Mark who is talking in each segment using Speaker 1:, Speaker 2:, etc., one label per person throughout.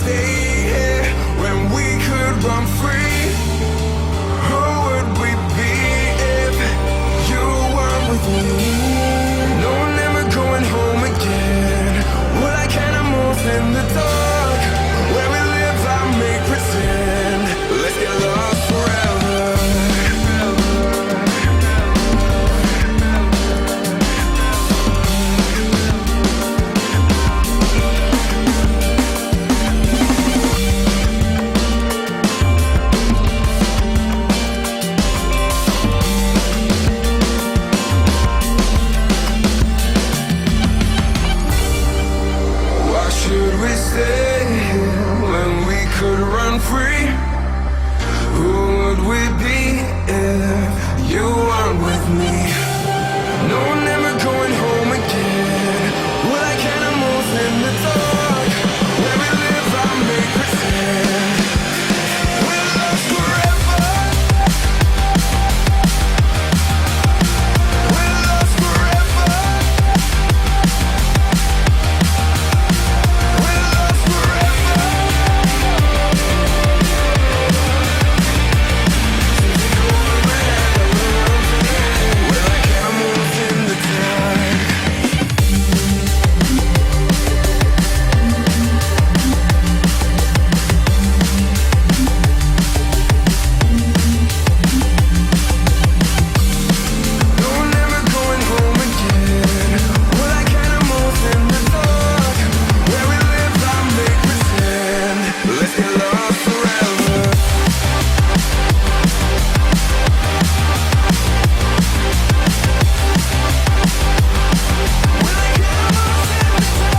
Speaker 1: stay here when we could run free? Who would we be if you weren't with me? No, never going home again. We're like animals in the dark. Where we live, I make pretend. Let's get lost forever. Why should we stay here when we could run free? Who would we be if you weren't with me? No, never going home again. We're like animals in the dark. Where we live, I make pretend. We're lost forever. We're lost forever. We're lost forever. We're like animals in the dark. No, never going home again. We're like animals in the dark. Where we live, I make pretend. Let's get lost forever. We're like animals in the dark. We're like animals in the dark.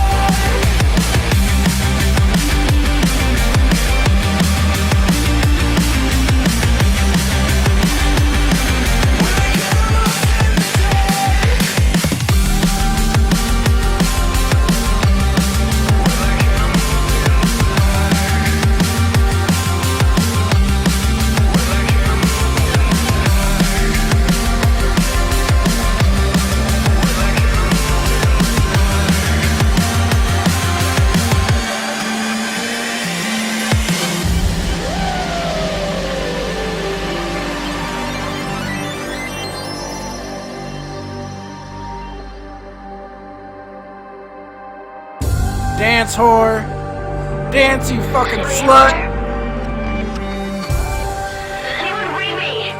Speaker 2: Dance whore. Dance, you fucking slut.
Speaker 3: Anyone bring me?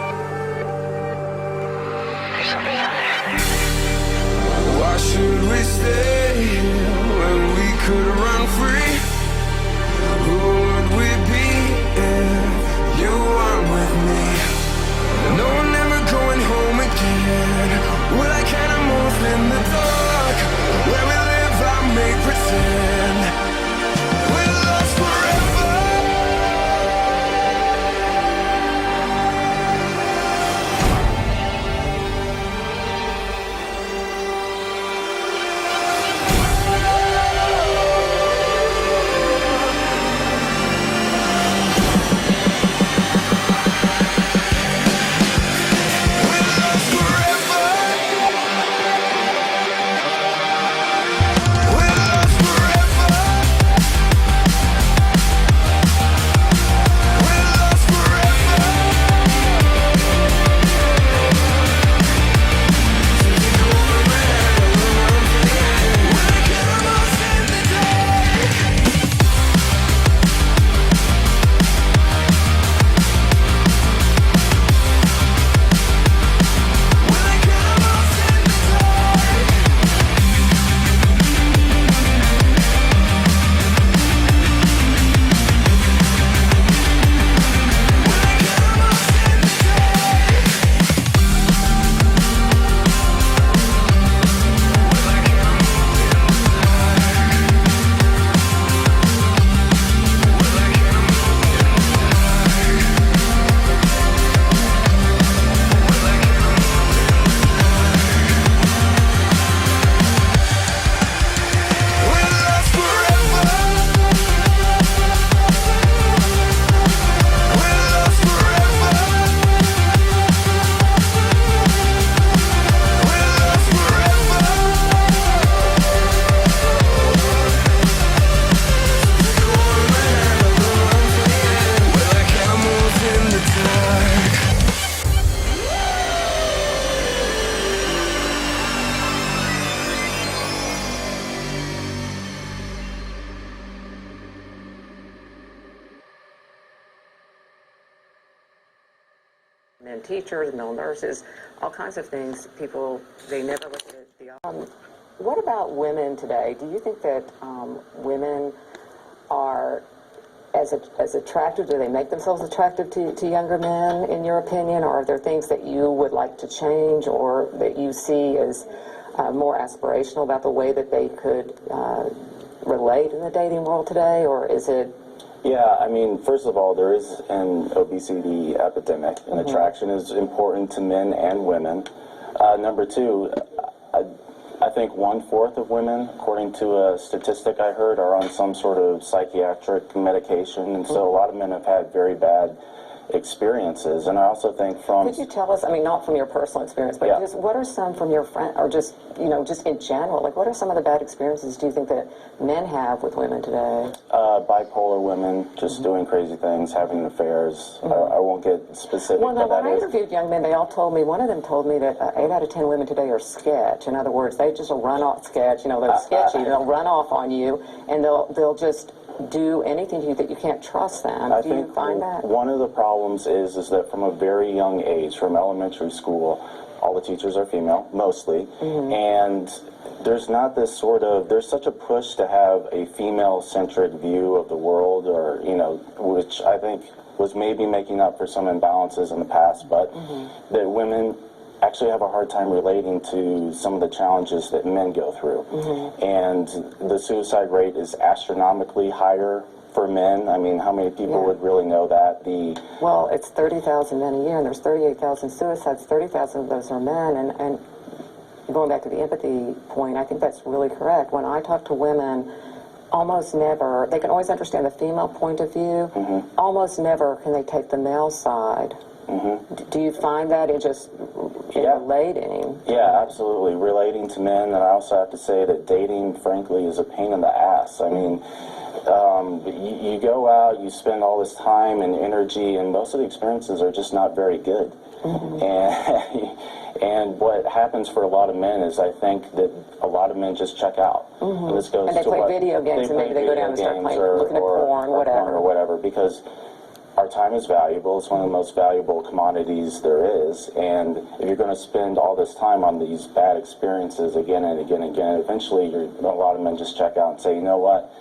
Speaker 3: There's something out there.
Speaker 1: Why should we stay here when we could run free? Who would we be if you weren't with me? No, never going home again. We're like animals in the dark. Where we live, I make pretend. We're lost forever.
Speaker 4: And teachers, male nurses, all kinds of things. People, they never look at the. What about women today? Do you think that women are as attractive? Do they make themselves attractive to younger men, in your opinion? Or are there things that you would like to change, or that you see as more aspirational about the way that they could relate in the dating world today? Or is it?
Speaker 5: Yeah, I mean, first of all, there is an obesity epidemic, and attraction is important to men and women. Number two, I think 1/4 of women, according to a statistic I heard, are on some sort of psychiatric medication, and so a lot of men have had very bad experiences. And I also think from...
Speaker 4: Could you tell us, I mean, not from your personal experience, but just what are some from your friend, or just, you know, just in general, like what are some of the bad experiences do you think that men have with women today?
Speaker 5: Bipolar women, just doing crazy things, having affairs. I won't get specific.
Speaker 4: Well, no, when I interviewed young men, they all told me, one of them told me that 8 out of 10 women today are sketch. In other words, they just run off sketch, you know, they're sketchy, they'll run off on you, and they'll just do anything to you that you can't trust them. Do you find that?
Speaker 5: One of the problems is that from a very young age, from elementary school, all the teachers are female, mostly, and there's not this sort of, there's such a push to have a female-centric view of the world, or, you know, which I think was maybe making up for some imbalances in the past, but that women actually have a hard time relating to some of the challenges that men go through. And the suicide rate is astronomically higher for men. I mean, how many people would really know that?
Speaker 4: Well, it's 30,000 men a year, and there's 38,000 suicides. 30,000 of those are men, and going back to the empathy point, I think that's really correct. When I talk to women, almost never, they can always understand the female point of view, almost never can they take the male side. Do you find that in just relating?
Speaker 5: Yeah, absolutely. Relating to men, and I also have to say that dating, frankly, is a pain in the ass. I mean, you go out, you spend all this time and energy, and most of the experiences are just not very good. And what happens for a lot of men is, I think that a lot of men just check out. And this goes
Speaker 4: and they
Speaker 5: to
Speaker 4: play
Speaker 5: what,
Speaker 4: video games, and maybe they go down and start playing, looking at porn, whatever.
Speaker 5: Because our time is valuable. It's one of the most valuable commodities there is. And if you're going to spend all this time on these bad experiences again and again and again, eventually a lot of men just check out and say, you know what?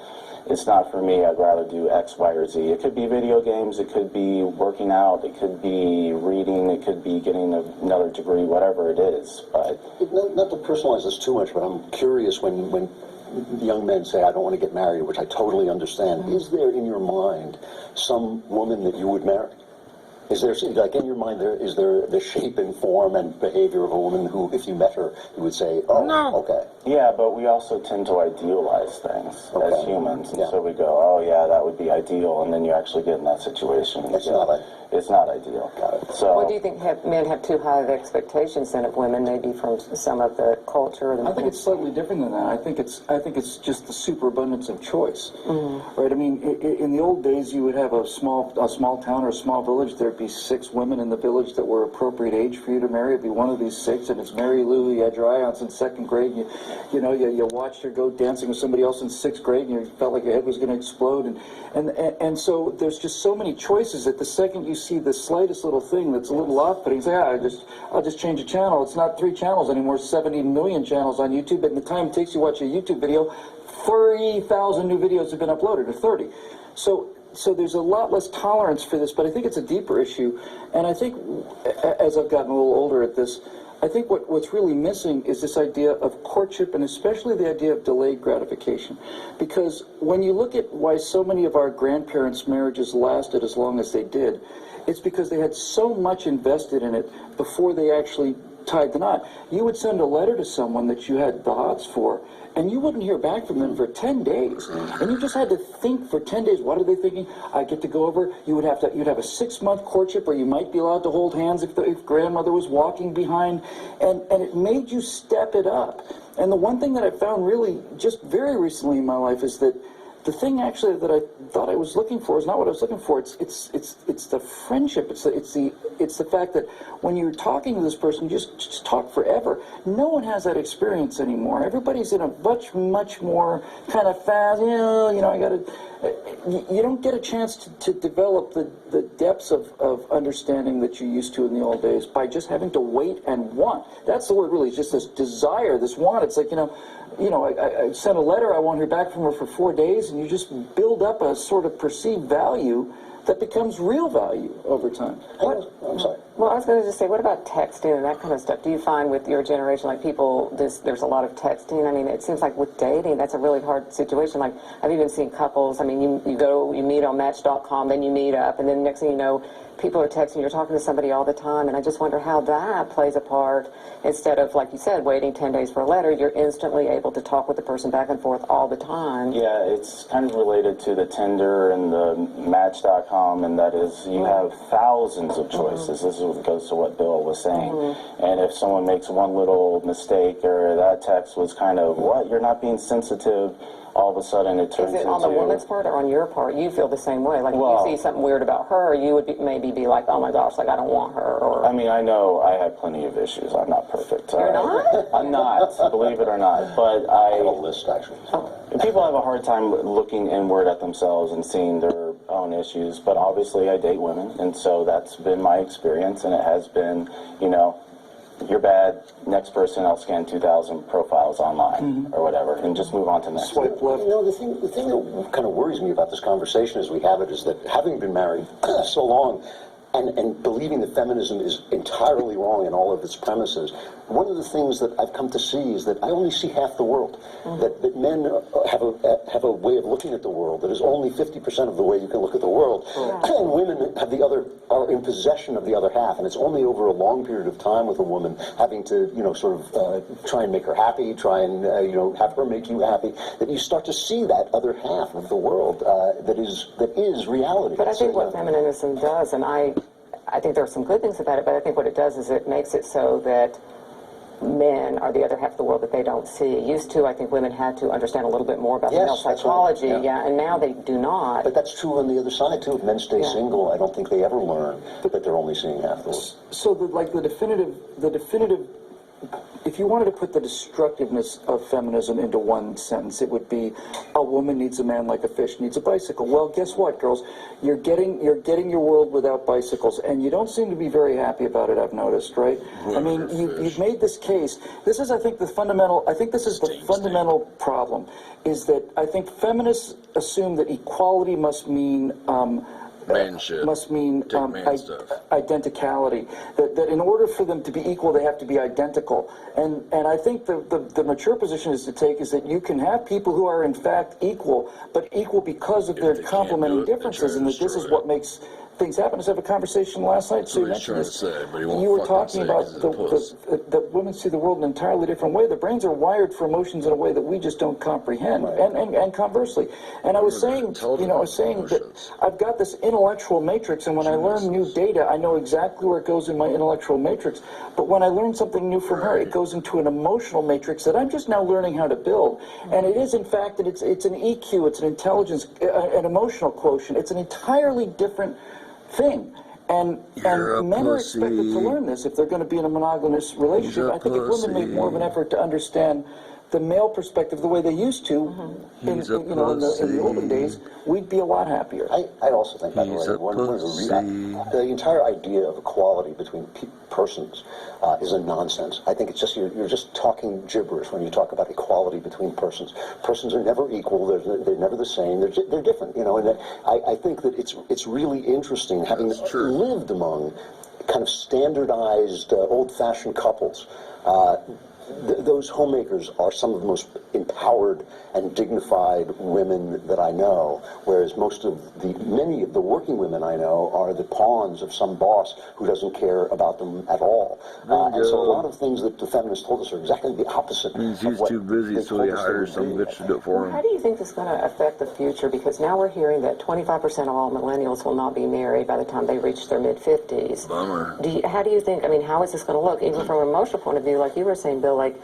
Speaker 5: It's not for me. I'd rather do X, Y, or Z. It could be video games. It could be working out. It could be reading. It could be getting another degree, whatever it is. But
Speaker 6: not to personalize this too much, but I'm curious when young men say, I don't want to get married, which I totally understand. Is there in your mind some woman that you would marry? Is there, like in your mind, is there the shape and form and behavior of a woman who, if you met her, you would say, oh,
Speaker 2: No.
Speaker 6: okay.
Speaker 5: yeah, but we also tend to idealize things as humans. And so we go, oh, yeah, that would be ideal. And then you actually get in that situation. And it's not ideal.
Speaker 6: Got it.
Speaker 5: So,
Speaker 4: Well, do you think men have too high of expectations then of women, maybe from some of the culture?
Speaker 7: I think it's slightly different than that. I think it's just the superabundance of choice, right? I mean, in the old days, you would have a small town or a small village. There'd be 6 women in the village that were appropriate age for you to marry. It'd be one of these 6, and it's Mary Lou. You had your eye-ons in 2nd grade. And you watched her go dancing with somebody else in 6th grade, and you felt like your head was going to explode. And so there's just so many choices that the second you see the slightest little thing that's a little off-putting, say, I'll just change a channel. It's not 3 channels anymore, 70 million channels on YouTube, but in the time it takes you to watch a YouTube video, 30,000 new videos have been uploaded, or 30. So there's a lot less tolerance for this, but I think it's a deeper issue. And I think, as I've gotten a little older at this, I think what's really missing is this idea of courtship, and especially the idea of delayed gratification. Because when you look at why so many of our grandparents' marriages lasted as long as they did, it's because they had so much invested in it before they actually tied the knot. You would send a letter to someone that you had the hots for, and you wouldn't hear back from them for 10 days. And you just had to think for 10 days, what are they thinking? I get to go over. You'd have a 6-month courtship where you might be allowed to hold hands if grandmother was walking behind. And it made you step it up. And the one thing that I found really just very recently in my life is that the thing actually that I thought I was looking for is not what I was looking for. It's the friendship. It's the fact that when you're talking to this person, you just talk forever. No one has that experience anymore. Everybody's in a much more kind of fast. I got to. You don't get a chance to develop the depths of understanding that you used to in the old days by just having to wait and want. That's the word, really. It's just this desire, this want. It's like I sent a letter, I won't hear back from her for 4 days, and you just build up a sort of perceived value that becomes real value over time.
Speaker 6: I'm sorry.
Speaker 4: Well, I was going to just say, what about texting and that kind of stuff? Do you find with your generation, like people, there's a lot of texting? I mean, it seems like with dating, that's a really hard situation. Like, I've even seen couples, I mean, you meet on Match.com, then you meet up, and then next thing you know, people are texting, you're talking to somebody all the time, and I just wonder how that plays a part. Instead of, like you said, waiting 10 days for a letter, you're instantly able to talk with the person back and forth all the time.
Speaker 5: Yeah, it's kind of related to the Tinder and the Match.com, and that is you have thousands of choices. This goes to what Bill was saying. And if someone makes one little mistake or that text was kind of, what, you're not being sensitive, all of a sudden it turns into... Is it
Speaker 4: on the woman's part or on your part? You feel the same way. Like,
Speaker 5: well,
Speaker 4: if you see something weird about her, you would maybe be like, oh my gosh, like, I don't want her. Or
Speaker 5: I mean, I know I have plenty of issues. I'm not perfect.
Speaker 4: You're not?
Speaker 5: I'm not, believe it or not. But
Speaker 6: I have a list, actually.
Speaker 5: People have a hard time looking inward at themselves and seeing their own issues. But obviously I date women, and so that's been my experience, and it has been, you're bad, next person, I'll scan 2,000 profiles online or whatever, and just move on to the next.
Speaker 7: Swipe left.
Speaker 6: The thing that kind of worries me about this conversation as we have it is that having been married so long and believing that feminism is entirely wrong in all of its premises, one of the things that I've come to see is that I only see half the world. That men have a way of looking at the world that is only 50% of the way you can look at the world, and women have are in possession of the other half. And it's only over a long period of time with a woman having to try and make her happy, try and have her make you happy, that you start to see that other half of the world that is reality.
Speaker 4: But I think what feminism does, and I think there are some good things about it, but I think what it does is it makes it so that men are the other half of the world that they don't see. Used to, I think women had to understand a little bit more about male psychology, and now they do not.
Speaker 6: But that's true on the other side, too. If men stay single, I don't think they ever learn that they're only seeing half the world.
Speaker 7: So, the definitive, if you wanted to put the destructiveness of feminism into one sentence, it would be, a woman needs a man like a fish needs a bicycle. Well, guess what, girls? You're getting your world without bicycles, and you don't seem to be very happy about it, I've noticed, right? I mean, you've made this case. This is, I think, the fundamental problem, is that I think feminists assume that equality must mean identicality. That in order for them to be equal, they have to be identical. And I think the mature position is to take is that you can have people who are in fact equal, but equal because of their complementing differences, and that this is what makes things happen. I was having a conversation last night, so you mentioned this. You were talking about that women see the world in an entirely different way. The brains are wired for emotions in a way that we just don't comprehend, and conversely. And I was saying that I've got this intellectual matrix, and when I learn new data, I know exactly where it goes in my intellectual matrix. But when I learn something new from her, it goes into an emotional matrix that I'm just now learning how to build. And it is, in fact, that it's an EQ, it's an intelligence, an emotional quotient. It's an entirely different thing. And men are expected to learn this if they're going to be in a monogamous relationship. I think if women made more of an effort to understand the male perspective the way they used to in the olden days, we'd be a lot happier.
Speaker 6: I also think, by the way, the entire idea of equality between persons is a nonsense. I think it's just you're just talking gibberish when you talk about equality between persons. Persons are never equal. They're never the same. They're different. And I think that it's really interesting having lived among kind of standardized old-fashioned couples. Those homemakers are some of the most empowered and dignified women that I know, whereas many of the working women I know are the pawns of some boss who doesn't care about them at all. And so a lot of things that the feminists told us are exactly the opposite.
Speaker 8: He's too busy, so he hires some bitch to do it for him.
Speaker 4: How do you think this is going to affect the future? Because now we're hearing that 25% of all millennials will not be married by the time they reach their mid-50s.
Speaker 8: Bummer.
Speaker 4: How do you think, how is this going to look, even from an emotional point of view, like you were saying, Bill, like,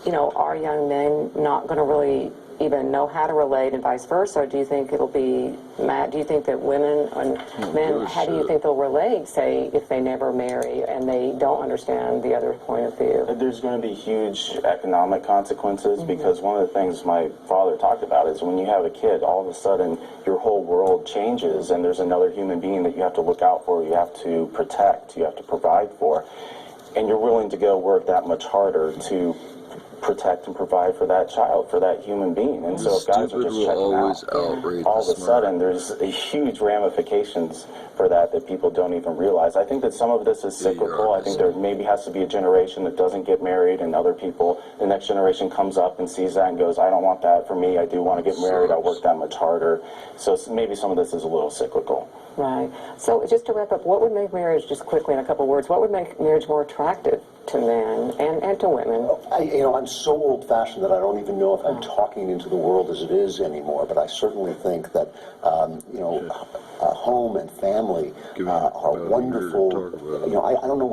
Speaker 4: are young men not going to really even know how to relate and vice versa? Or do you think it'll be, Matt, do you think that women and men, how do you think they'll relate, say, if they never marry and they don't understand the other point of view?
Speaker 5: There's going to be huge economic consequences because one of the things my father talked about is when you have a kid, all of a sudden your whole world changes and there's another human being that you have to look out for, you have to protect, you have to provide for, and you're willing to go work that much harder to protect and provide for that child, for that human being. And so if guys are just checking out, all of a sudden there's a huge ramifications for that people don't even realize. I think that some of this is cyclical. I think there maybe has to be a generation that doesn't get married and other people, the next generation comes up and sees that and goes, I don't want that for me. I do want to get married. I'll work that much harder. So maybe some of this is a little cyclical.
Speaker 4: Right. So just to wrap up, what would make marriage, just quickly in a couple of words, what would make marriage more attractive to men and to women?
Speaker 6: I'm so old-fashioned that I don't even know if I'm talking into the world as it is anymore, but I certainly think that, home and family are wonderful. I don't know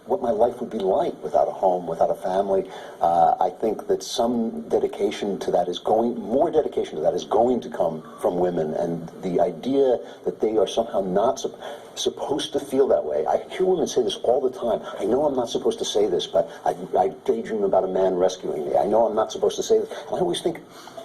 Speaker 6: what my life would be like without a home, without a family. I think that more dedication to that is going to come from women, and the idea that they are somehow not supposed to feel that way. I hear women say this all the time. I know I'm not supposed to say this, but I daydream about a man rescuing me. I know I'm not supposed to say this. And I always think,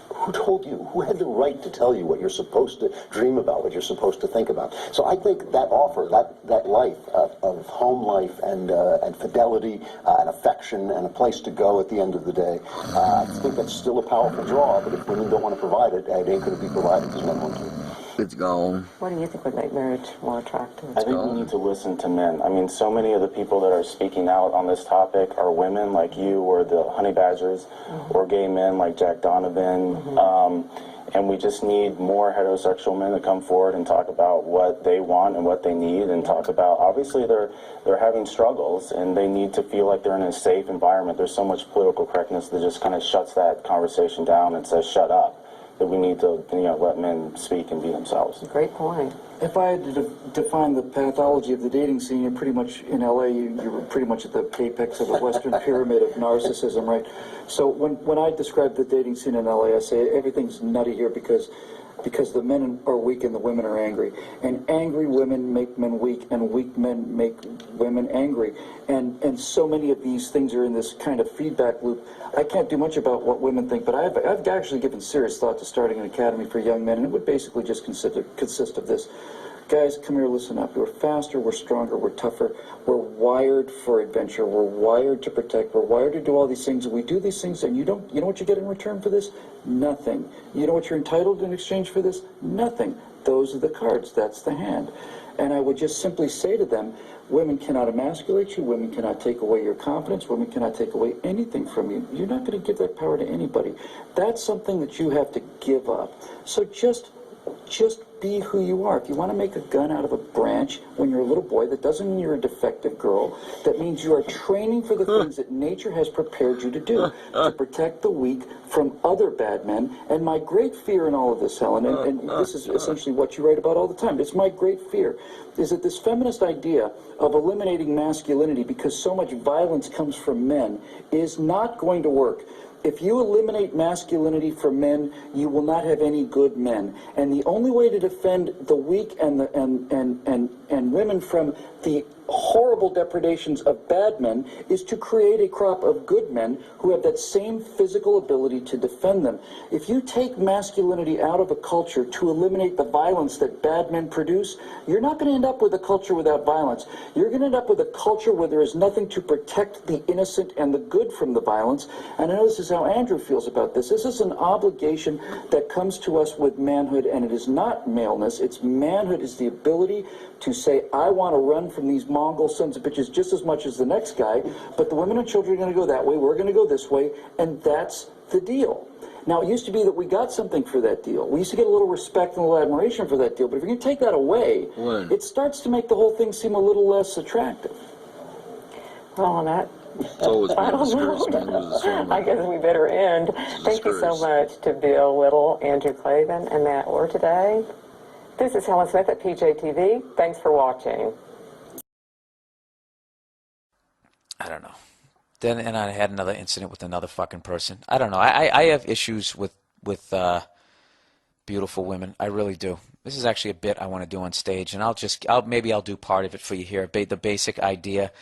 Speaker 6: who told you? Who had the right to tell you what you're supposed to dream about, what you're supposed to think about? So I think that offer, that life of home life and fidelity and affection and a place to go at the end of the day, I think that's still a powerful draw, but if women don't want to provide it, it ain't going to be provided because men want to.
Speaker 8: It's gone.
Speaker 4: What do you think would make marriage more attractive?
Speaker 5: I think we need to listen to men. I mean, so many of the people that are speaking out on this topic are women like you or the Honey Badgers or gay men like Jack Donovan. And we just need more heterosexual men to come forward and talk about what they want and what they need and talk about, obviously they're having struggles and they need to feel like they're in a safe environment. There's so much political correctness that just kind of shuts that conversation down and says, shut up. That we need to, let men speak and be themselves.
Speaker 4: Great point.
Speaker 7: If I had to define the pathology of the dating scene, you're pretty much in LA. You're pretty much at the apex of the Western pyramid of narcissism, right? So when I describe the dating scene in LA, I say everything's nutty here because the men are weak and the women are angry. And angry women make men weak, and weak men make women angry. And so many of these things are in this kind of feedback loop. I can't do much about what women think, but I've actually given serious thought to starting an academy for young men, and it would basically just consist of this. Guys, come here, listen up. We're faster, we're stronger, we're tougher. We're wired for adventure. We're wired to protect. We're wired to do all these things. And we do these things, and you know what you get in return for this? Nothing. You know what you're entitled in exchange for this? Nothing. Those are the cards. That's the hand. And I would just simply say to them, women cannot emasculate you. Women cannot take away your confidence. Women cannot take away anything from you. You're not going to give that power to anybody. That's something that you have to give up. So just be who you are. If you want to make a gun out of a branch when you're a little boy, that doesn't mean you're a defective girl. That means you are training for the things that nature has prepared you to do, to protect the weak from other bad men. And my great fear in all of this, Helen, and this is essentially what you write about all the time, it's my great fear, is that this feminist idea of eliminating masculinity because so much violence comes from men is not going to work. If you eliminate masculinity from men, you will not have any good men. And the only way to defend the weak and women from the horrible depredations of bad men is to create a crop of good men who have that same physical ability to defend them. If you take masculinity out of a culture to eliminate the violence that bad men produce, you're not going to end up with a culture without violence. You're going to end up with a culture where there is nothing to protect the innocent and the good from the violence. And I know this is how Andrew feels about this. This is an obligation that comes to us with manhood, and it is not maleness. It's manhood is the ability to say, I want to run from these Mongol sons of bitches just as much as the next guy, but the women and children are going to go that way, we're going to go this way, and that's the deal. Now, it used to be that we got something for that deal. We used to get a little respect and a little admiration for that deal, but if you're going to take that away, it starts to make the whole thing seem a little less attractive.
Speaker 4: Well, on that,
Speaker 8: I don't know.
Speaker 4: I guess we better end. Thank you so much to Bill Whittle, Andrew Clavin, and Matt Orr today. This is Helen Smith at PJTV. Thanks for watching.
Speaker 2: I don't know. Then and I had another incident with another fucking person. I don't know. I have issues with beautiful women. I really do. This is actually a bit I want to do on stage, and maybe I'll do part of it for you here. The basic idea.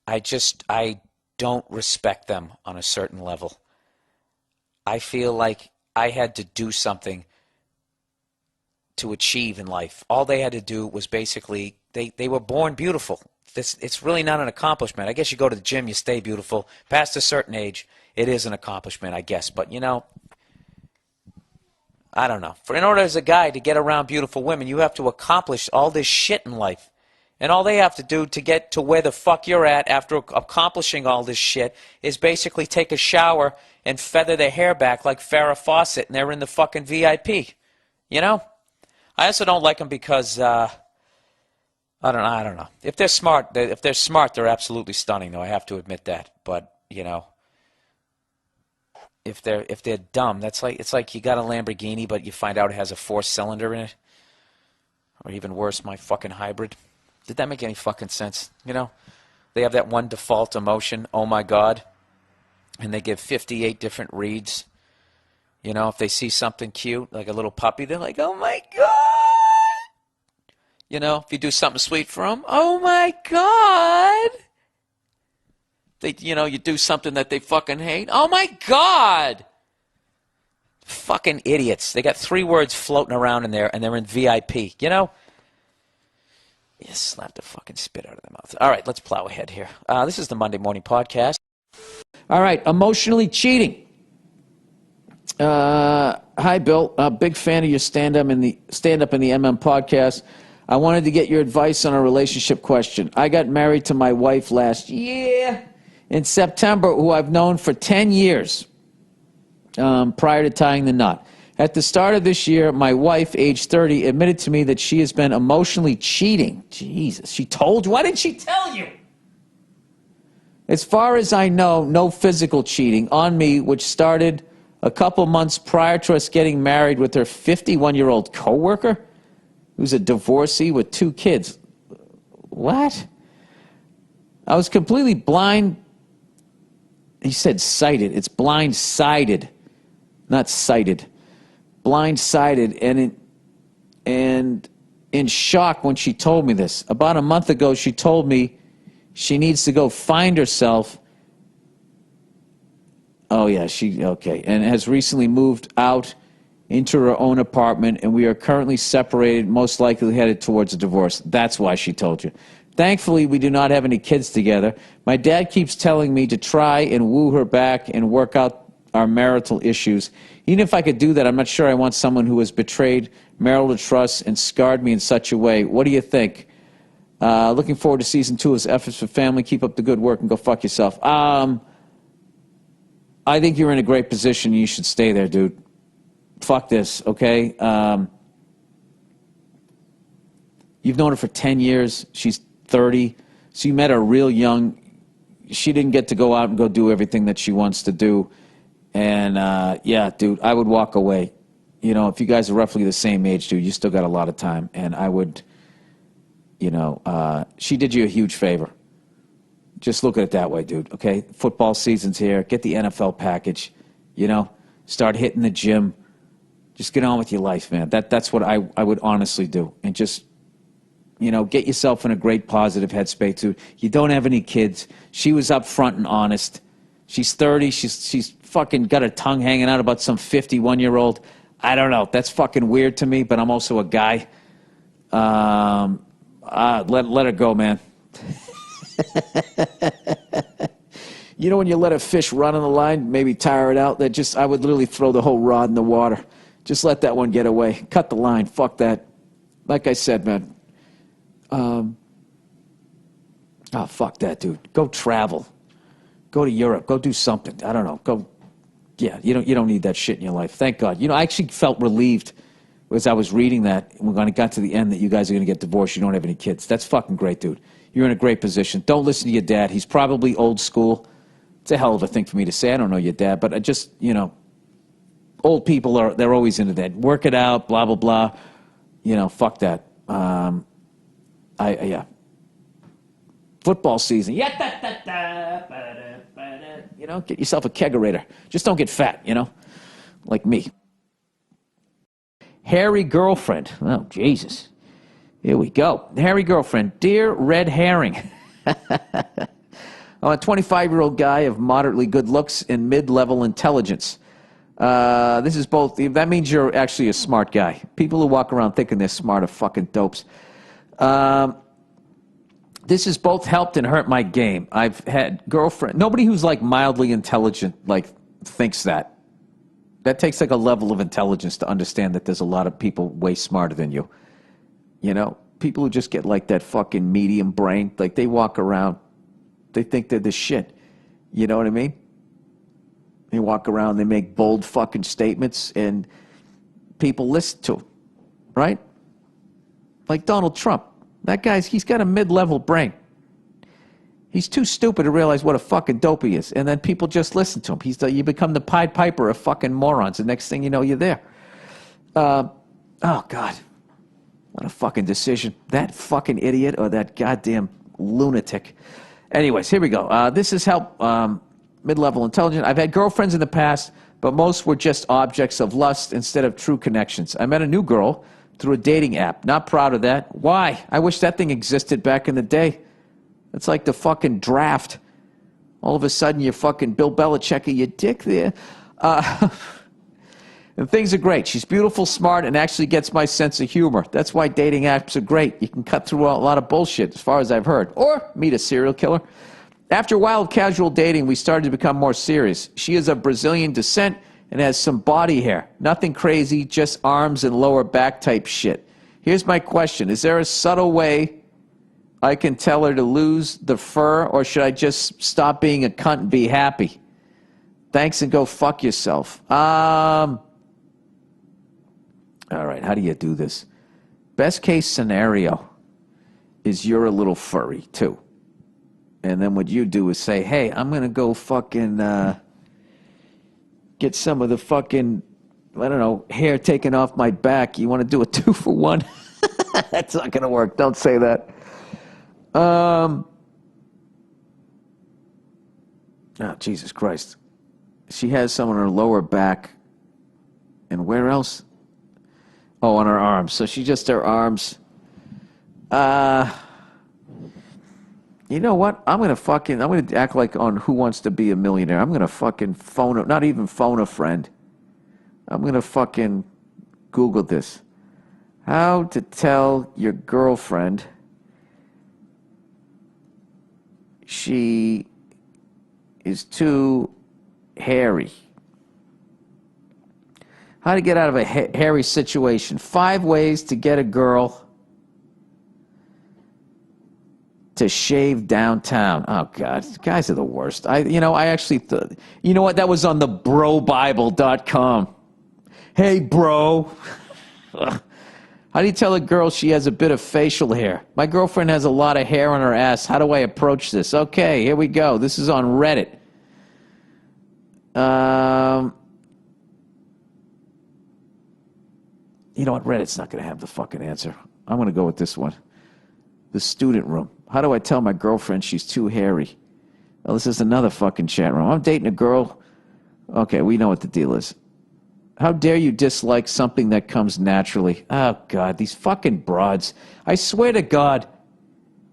Speaker 2: I don't respect them on a certain level. I feel like I had to do something to achieve in life. All they had to do was basically they were born beautiful. It's really not an accomplishment. I guess you go to the gym, you stay beautiful. Past a certain age, it is an accomplishment, I guess. But, I don't know. In order as a guy to get around beautiful women, you have to accomplish all this shit in life. And all they have to do to get to where the fuck you're at after accomplishing all this shit is basically take a shower and feather their hair back like Farrah Fawcett, and they're in the fucking VIP. I also don't like them because I don't know. If they're smart, they're absolutely stunning, though. I have to admit that. But if they're dumb, it's like you got a Lamborghini, but you find out it has a 4-cylinder in it, or even worse, my fucking hybrid. Did that make any fucking sense? They have that one default emotion, oh my God, and they give 58 different reads. If they see something cute, like a little puppy, they're like, oh my God. If you do something sweet for them, oh my God. You do something that they fucking hate, oh my God. Fucking idiots. They got 3 words floating around in there, and they're in VIP, You slap the fucking spit out of their mouth. All right, let's plow ahead here. This is the Monday Morning Podcast. All right, emotionally cheating. Hi, Bill. A big fan of your stand-up in the MM podcast. I wanted to get your advice on a relationship question. I got married to my wife last year in September, who I've known for 10 years prior to tying the knot. At the start of this year, my wife, age 30, admitted to me that she has been emotionally cheating. Jesus, she told you? Why didn't she tell you? As far as I know, no physical cheating on me, which started a couple months prior to us getting married with her 51-year-old coworker, who's a divorcee with 2 kids. What? I was completely blind. He said sighted. It's blind-sided, not sighted. Blindsided and in shock when she told me this. About a month ago, she told me she needs to go find herself. Oh, yeah, okay. And has recently moved out into her own apartment, and we are currently separated, most likely headed towards a divorce. That's why she told you. Thankfully, we do not have any kids together. My dad keeps telling me to try and woo her back and work out our marital issues. Even if I could do that, I'm not sure I want someone who has betrayed marital trust and scarred me in such a way. What do you think? Looking forward to season 2 as Efforts for Family. Keep up the good work and go fuck yourself. I think you're in a great position. You should stay there, dude. Fuck this, okay? You've known her for 10 years. She's 30. So you met her real young. She didn't get to go out and go do everything that she wants to do. And, yeah, dude, I would walk away. If you guys are roughly the same age, dude, you still got a lot of time. And I would, she did you a huge favor. Just look at it that way, dude, okay? Football season's here. Get the NFL package, Start hitting the gym. Just get on with your life, man. That's what I would honestly do. And just, get yourself in a great positive headspace, dude. You don't have any kids. She was upfront and honest. She's 30. She's fucking got her tongue hanging out about some 51-year-old. I don't know. That's fucking weird to me, but I'm also a guy. Let her go, man. When you let a fish run on the line, maybe tire it out, I would literally throw the whole rod in the water. Just let that one get away. Cut the line. Fuck that. Like I said, man. Fuck that, dude. Go travel. Go to Europe. Go do something. I don't know. Go. Yeah, you don't need that shit in your life. Thank God. I actually felt relieved as I was reading that when I got to the end that you guys are going to get divorced. You don't have any kids. That's fucking great, dude. You're in a great position. Don't listen to your dad. He's probably old school. It's a hell of a thing for me to say. I don't know your dad, but I just, old people they're always into that. Work it out, blah, blah, blah. Fuck that. Yeah. Football season. Yeah. You know, get yourself a kegerator. Just don't get fat, you know, like me. Hairy girlfriend. Oh, Jesus. Here we go. Hairy girlfriend. Dear Red Herring. I'm a 25-year-old guy of moderately good looks and mid-level intelligence. This is both. That means you're actually a smart guy. People who walk around thinking they're smart are fucking dopes. This has both helped and hurt my game. I've had girlfriend. Nobody who's like mildly intelligent like thinks that. That takes like a level of intelligence to understand that there's a lot of people way smarter than you. You know, people who just get like that fucking medium brain, like they walk around, they think they're the shit. You know what I mean? They walk around, they make bold fucking statements, and people listen to them, right? Like Donald Trump. That guy's, he's got a mid-level brain. He's too stupid to realize what a fucking dope he is, and then people just listen to him. You become the Pied Piper of fucking morons. The next thing you know, you're there. Oh, God. What a fucking decision. That fucking idiot or that goddamn lunatic. Anyways, here we go. This has helped mid-level intelligence. I've had girlfriends in the past, but most were just objects of lust instead of true connections. I met a new girl through a dating app. Not proud of that. Why? I wish that thing existed back in the day. It's like the fucking draft. All of a sudden, you're fucking Bill Belichick your dick there. And things are great. She's beautiful, smart, and actually gets my sense of humor. That's why dating apps are great. You can cut through a lot of bullshit, as far as I've heard. Or meet a serial killer. After a while of casual dating, we started to become more serious. She is of Brazilian descent and has some body hair. Nothing crazy, just arms and lower back type shit. Here's my question. Is there a subtle way I can tell her to lose the fur, or should I just stop being a cunt and be happy? Thanks and go fuck yourself. All right, how do you do this? Best case scenario is you're a little furry, too. And then what you do is say, hey, I'm going to go fucking get some of the fucking, I don't know, hair taken off my back. You want to do a 2-for-1? That's not going to work. Don't say that. Oh, Jesus Christ. She has some on her lower back. And where else? Oh, on her arms. So she just, her arms. You know what? I'm going to act like on Who Wants to Be a Millionaire. I'm going to fucking not even phone a friend. I'm going to fucking Google this. How to tell your girlfriend she is too hairy. How to get out of a hairy situation. 5 ways to get a girl to shave downtown. Oh, God. Guys are the worst. I actually thought, you know what? That was on the brobible.com. Hey, bro. How do you tell a girl she has a bit of facial hair? My girlfriend has a lot of hair on her ass. How do I approach this? Okay, here we go. This is on Reddit. You know what? Reddit's not going to have the fucking answer. I'm going to go with this one. The student room. How do I tell my girlfriend she's too hairy? Well, this is another fucking chat room. I'm dating a girl. Okay, we know what the deal is. How dare you dislike something that comes naturally? Oh, God, these fucking broads. I swear to God.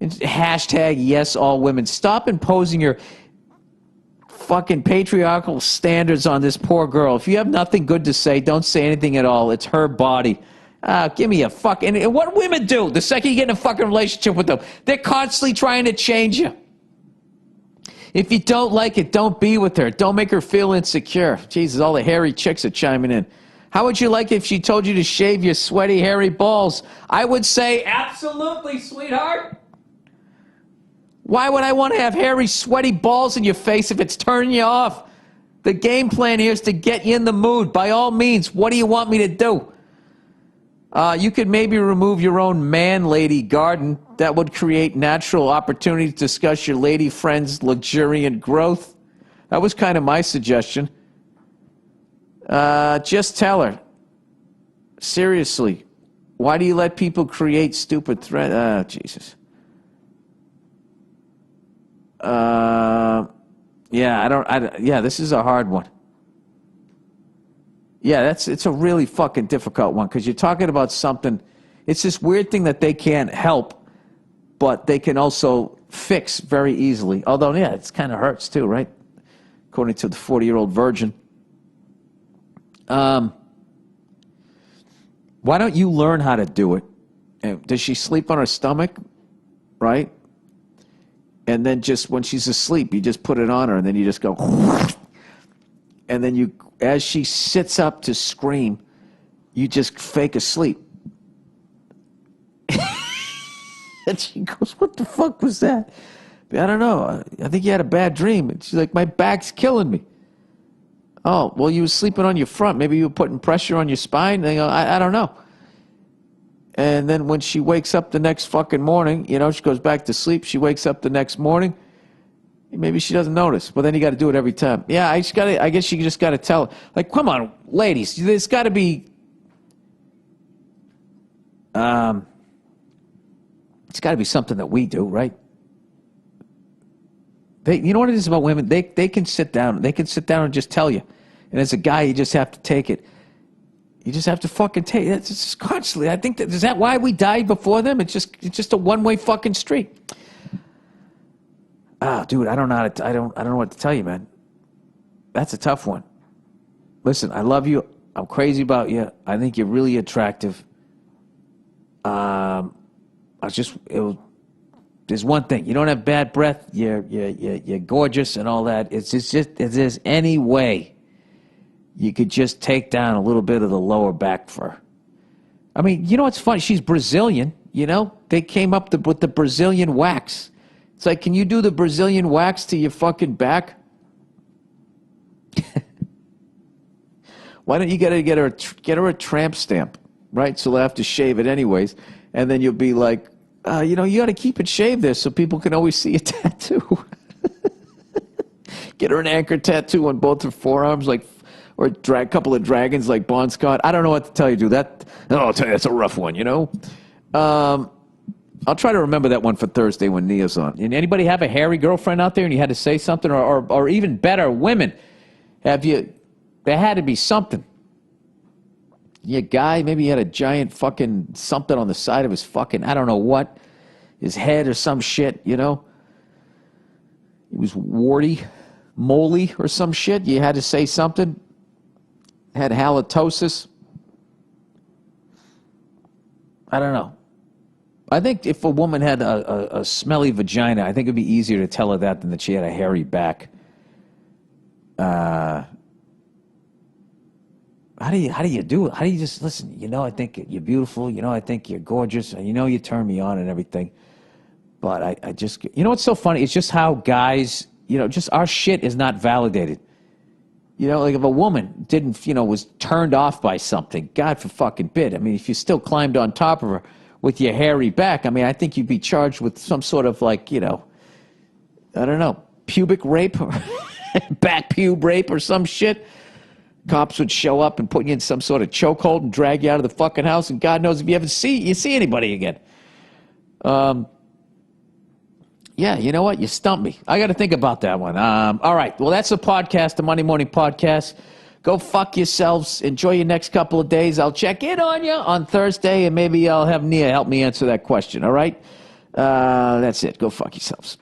Speaker 2: Hashtag yes, all women. Stop imposing your fucking patriarchal standards on this poor girl. If you have nothing good to say, don't say anything at all. It's her body. Give me a fuck. And what women do the second you get in a fucking relationship with them, they're constantly trying to change you. If you don't like it, don't be with her. Don't make her feel insecure. Jesus, all the hairy chicks are chiming in. How would you like it if she told you to shave your sweaty, hairy balls? I would say, absolutely, sweetheart. Why would I want to have hairy, sweaty balls in your face if it's turning you off? The game plan here is to get you in the mood. By all means, what do you want me to do? You could maybe remove your own man-lady garden. That would create natural opportunity to discuss your lady friend's luxuriant growth. That was kind of my suggestion. Just tell her. Seriously, why do you let people create stupid threats? Jesus. Yeah, yeah, this is a hard one. Yeah, it's a really fucking difficult one because you're talking about something. It's this weird thing that they can't help, but they can also fix very easily. Although, yeah, it kind of hurts too, right? According to the 40-year-old virgin. Why don't you learn how to do it? Does she sleep on her stomach? Right? And then just when she's asleep, you just put it on her, and then you just go, and then you, as she sits up to scream, you just fake asleep. And she goes, "What the fuck was that?" I don't know. I think you had a bad dream. And she's like, "My back's killing me." Oh, well, you were sleeping on your front. Maybe you were putting pressure on your spine. And they go, I don't know. And then when she wakes up the next fucking morning, she goes back to sleep. She wakes up the next morning. Maybe she doesn't notice. But then you got to do it every time. Yeah, I guess you just got to tell her. Like, come on, ladies. There's got to be... it's got to be something that we do, right? You know what it is about women? They can sit down. They can sit down and just tell you. And as a guy, you just have to take it. You just have to fucking take it. It's just constantly. I think is that why we died before them? It's just a one-way fucking street. Dude, I don't know what to tell you, man. That's a tough one. Listen, I love you. I'm crazy about you. I think you're really attractive. There's one thing. You don't have bad breath. You're gorgeous and all that. It's just if there's any way you could just take down a little bit of the lower back fur. I mean, you know what's funny? She's Brazilian, They came up with the Brazilian wax. It's like, can you do the Brazilian wax to your fucking back? Why don't you get her a tramp stamp, right? So they'll have to shave it anyways. And then you'll be like, you got to keep it shaved there so people can always see a tattoo. Get her an anchor tattoo on both her forearms, or a couple of dragons like Bon Scott. I don't know what to tell you, dude. I'll tell you, that's a rough one, I'll try to remember that one for Thursday when Nia's on. And anybody have a hairy girlfriend out there and you had to say something? Or even better, women, there had to be something. Your guy, maybe he had a giant fucking something on the side of his fucking, I don't know what, his head or some shit, He was warty, moly or some shit. You had to say something. Had halitosis. I don't know. I think if a woman had a smelly vagina, I think it'd be easier to tell her that than that she had a hairy back. How do you do it? How do you just listen? I think you're beautiful. I think you're gorgeous. And you turn me on and everything. But I just, what's so funny? It's just how guys, just our shit is not validated. Like if a woman didn't, was turned off by something, God for fucking bid. I mean, if you still climbed on top of her with your hairy back, I mean, I think you'd be charged with some sort of I don't know, pubic rape or back pube rape or some shit. Cops would show up and put you in some sort of chokehold and drag you out of the fucking house, and God knows if you ever see anybody again. Yeah, you know what? You stumped me. I got to think about that one. All right. Well, that's the podcast, the Monday Morning Podcast. Go fuck yourselves. Enjoy your next couple of days. I'll check in on you on Thursday, and maybe I'll have Nia help me answer that question. All right? That's it. Go fuck yourselves.